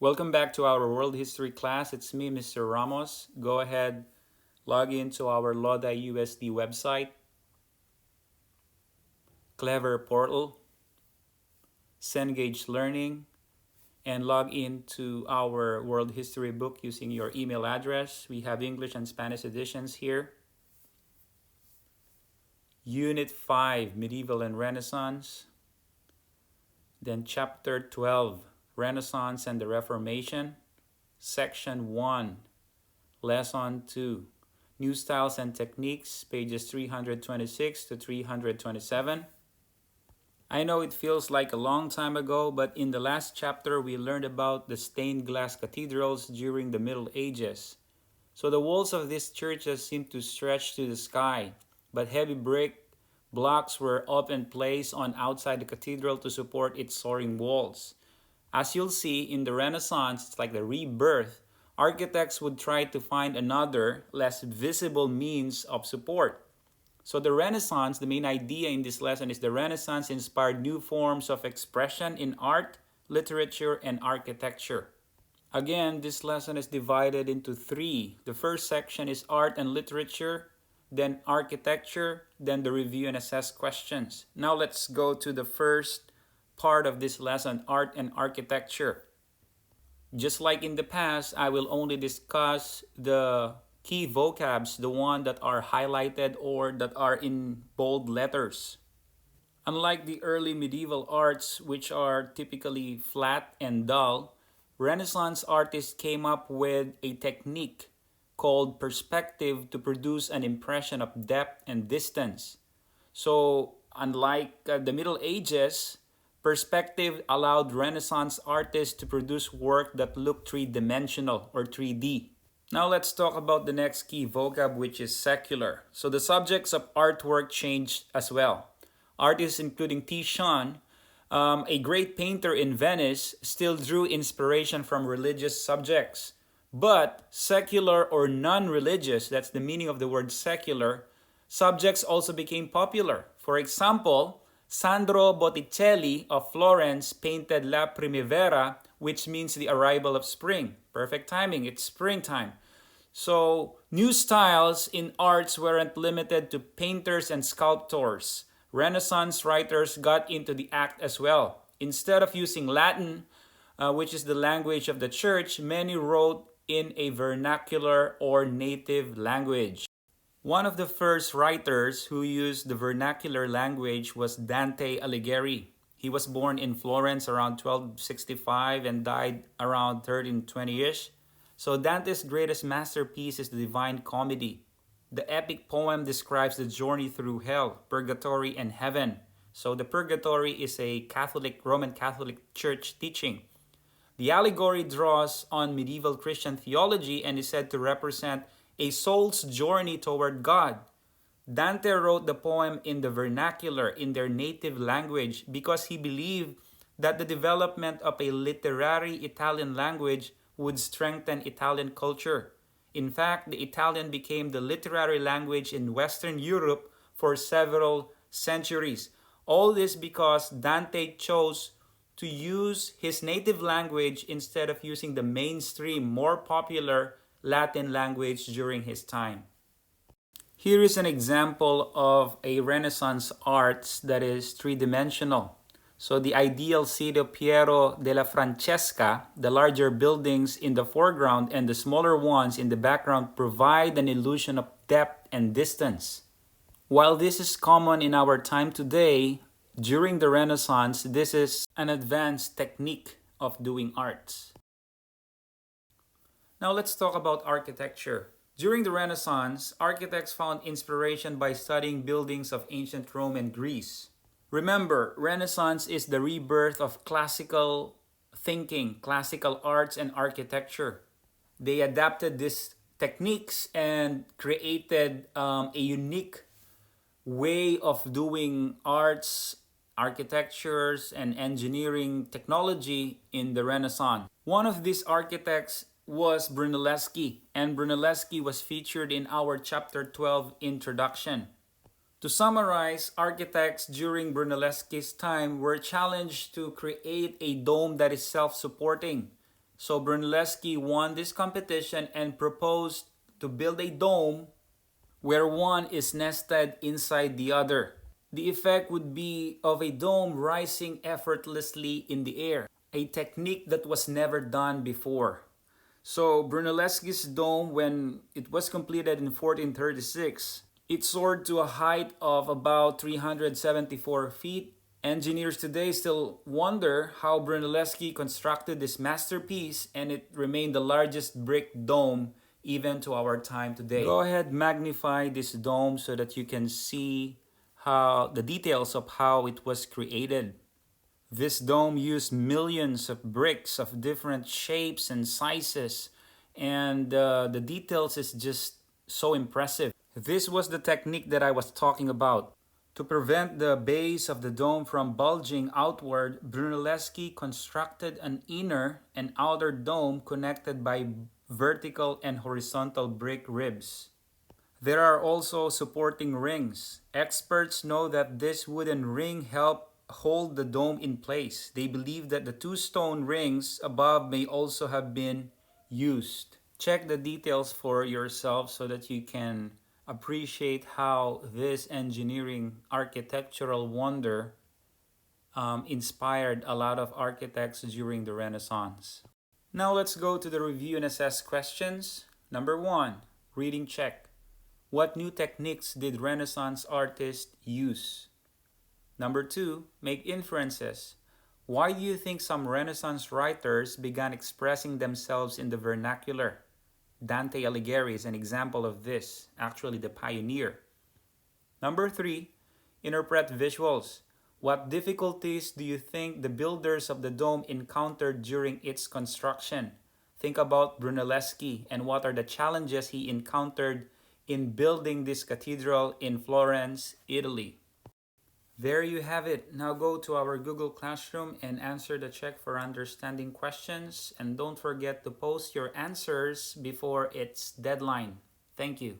Welcome back to our world history class. It's me, Mr. Ramos. Go ahead, log into our LODA-USD website, Clever Portal, Cengage Learning, and log into our world history book using your email address. We have English and Spanish editions here. Unit 5, Medieval and Renaissance. Then Chapter 12, Renaissance and the Reformation. Section 1, Lesson 2, New Styles and Techniques, pages 326 to 327. I know it feels like a long time ago, but in the last chapter, we learned about the stained glass cathedrals during the Middle Ages. So the walls of these churches seemed to stretch to the sky, but heavy brick blocks were often placed on outside the cathedral to support its soaring walls. As you'll see, in the Renaissance, it's like the rebirth. Architects would try to find another, less visible means of support. So the Renaissance, the main idea in this lesson is the Renaissance inspired new forms of expression in art, literature, and architecture. Again, this lesson is divided into three. The first section is art and literature, then architecture, then the review and assess questions. Now let's go to the first part of this lesson, art and architecture. Just like in the past, I will only discuss the key vocabs, the ones that are highlighted or that are in bold letters. Unlike the early medieval arts, which are typically flat and dull, Renaissance artists came up with a technique called perspective to produce an impression of depth and distance. So, unlike the Middle Ages, perspective allowed Renaissance artists to produce work that looked three-dimensional or 3D. Now let's talk about the next key vocab, which is secular. So the subjects of artwork changed as well. Artists including Titian, a great painter in Venice, still drew inspiration from religious subjects. But secular or non-religious, that's the meaning of the word secular, subjects also became popular. For example, Sandro Botticelli of Florence painted La Primavera, which means the arrival of spring. Perfect timing, it's springtime. So, new styles in arts weren't limited to painters and sculptors. Renaissance writers got into the act as well. Instead of using Latin, which is the language of the church, many wrote in a vernacular or native language. One of the first writers who used the vernacular language was Dante Alighieri. He was born in Florence around 1265 and died around 1320-ish. So Dante's greatest masterpiece is the Divine Comedy. The epic poem describes the journey through hell, purgatory, and heaven. So the purgatory is a Roman Catholic Church teaching. The allegory draws on medieval Christian theology and is said to represent a soul's journey toward God. Dante wrote the poem in the vernacular, in their native language, because he believed that the development of a literary Italian language would strengthen Italian culture. In fact, the Italian became the literary language in Western Europe for several centuries. All this because Dante chose to use his native language instead of using the mainstream, more popular Latin language during his time. Here is an example of a Renaissance art that is three-dimensional. So the ideal city of Piero della Francesca, the larger buildings in the foreground and the smaller ones in the background provide an illusion of depth and distance. While this is common in our time today, during the Renaissance, this is an advanced technique of doing arts. Now let's talk about architecture. During the Renaissance, architects found inspiration by studying buildings of ancient Rome and Greece. Remember, Renaissance is the rebirth of classical thinking, classical arts, and architecture. They adapted these techniques and created a unique way of doing arts, architectures, and engineering technology in the Renaissance. One of these architects was Brunelleschi, and Brunelleschi was featured in our Chapter 12 introduction. To summarize, architects during Brunelleschi's time were challenged to create a dome that is self-supporting. So Brunelleschi won this competition and proposed to build a dome where one is nested inside the other. The effect would be of a dome rising effortlessly in the air, a technique that was never done before. So Brunelleschi's dome, when it was completed in 1436, it soared to a height of about 374 feet. Engineers today still wonder how Brunelleschi constructed this masterpiece, and it remained the largest brick dome even to our time today. Go ahead, magnify this dome so that you can see how the details of how it was created. This dome used millions of bricks of different shapes and sizes, and the details is just so impressive. This was the technique that I was talking about. To prevent the base of the dome from bulging outward, Brunelleschi constructed an inner and outer dome connected by vertical and horizontal brick ribs. There are also supporting rings. Experts know that this wooden ring helped hold the dome in place. They believe that the two stone rings above may also have been used. Check the details for yourself so that you can appreciate how this engineering architectural wonder inspired a lot of architects during the Renaissance. Now let's go to the review and assess questions. Number 1, reading check. What new techniques did Renaissance artists use? Number 2, make inferences. Why do you think some Renaissance writers began expressing themselves in the vernacular? Dante Alighieri is an example of this, actually the pioneer. Number 3, interpret visuals. What difficulties do you think the builders of the dome encountered during its construction? Think about Brunelleschi and what are the challenges he encountered in building this cathedral in Florence, Italy. There you have it. Now go to our Google Classroom and answer the check for understanding questions. And don't forget to post your answers before its deadline. Thank you.